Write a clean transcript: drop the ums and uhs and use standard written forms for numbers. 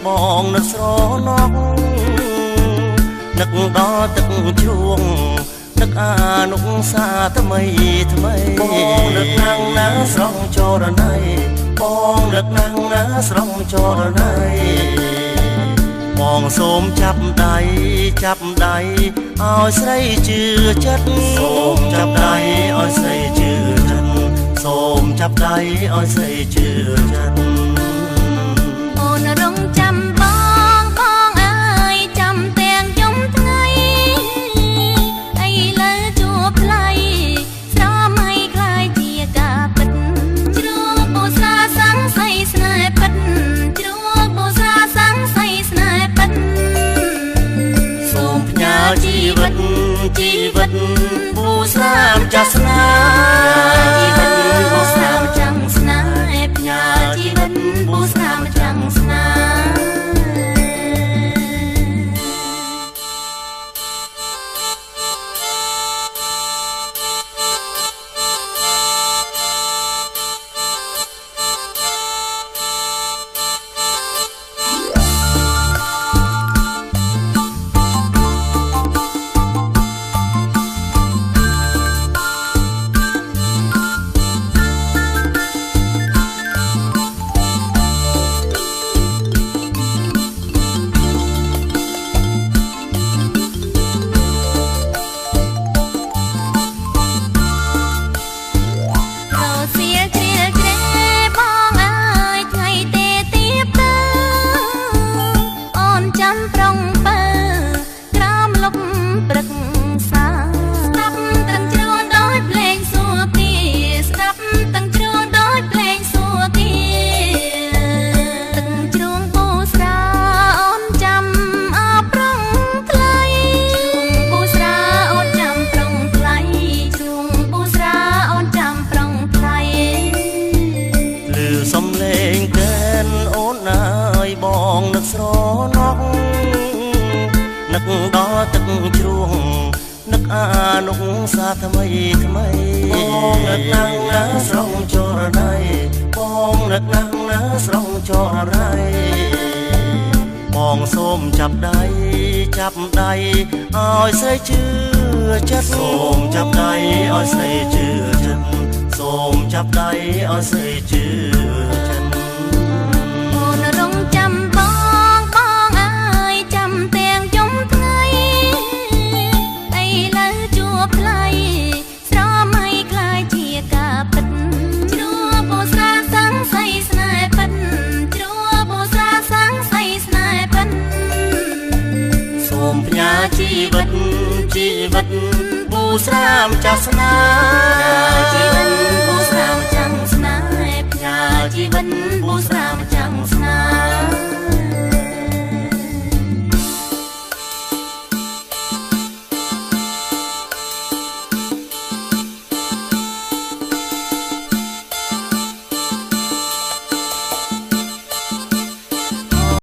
បងនឹកស្រណោះនឹកដល់ទឹកជ្រួងនឹកអានុសាថ្មីថ្មីបងនឹកណាំងណាស្រងចរណៃបងនឹកណាំងណាស្រងចរណៃបងសូមចាប់ដៃឲ្យស្រីជឿចិត្តសូមចាប់ដៃឲ្យស្រីជឿចិត្តសូមចាប់ដៃឲ្យស្រីជឿចិត្តអូនរងចាំបងអើយចាំទាំងយំថ្ងៃឥឡូវជួបថ្លៃស្រមៃខ្លាយជាការពិតជ្រួងពូសាសង្ស័យស្នេហ៍ពិតជ្រួងពូសាសង្ស័យស្នេហ៍ពិតសូមផ្ញើជីវិតពូស្នាមចាស់ស្នេហ៍ជីវិតពូស្នាមចាំស្នេហ៍ផ្ញើជីវិតពូស្នាមចាំស្នេហ៍សំលេងកែនអូនអើយបងនឹកស្រណោះនឹកដល់ទឹកជ្រួងនឹកអានុសាថ្មីបងនឹកណាំងណាស្រងចរណៃបងនឹកណាំងណាស្រងចរណៃបងសូមចាប់ដៃឲ្យស្រីជឿចិត្តសូមចាប់ដៃឲ្យស្រីជឿចិត្តសូមចាប់ដៃឲ្យស្រីជឿចិត្តអូនរងចាំបងអើយចាំទាំងយំថ្ងៃឥឡូវជួបថ្លៃស្រមៃខ្លាយជាការពិតជ្រួពូសាសង្ស័យស្នេហ៍ពិតជ្រួពូសាសង្ស័យស្នេហ៍ពិតសូមផ្ញើជីវិតពូស្នាមចាស់ស្នេហ៍ជីវិតពូស្នាមចាំស្នេហ៍ផ្ញើជីវិតពូស្នា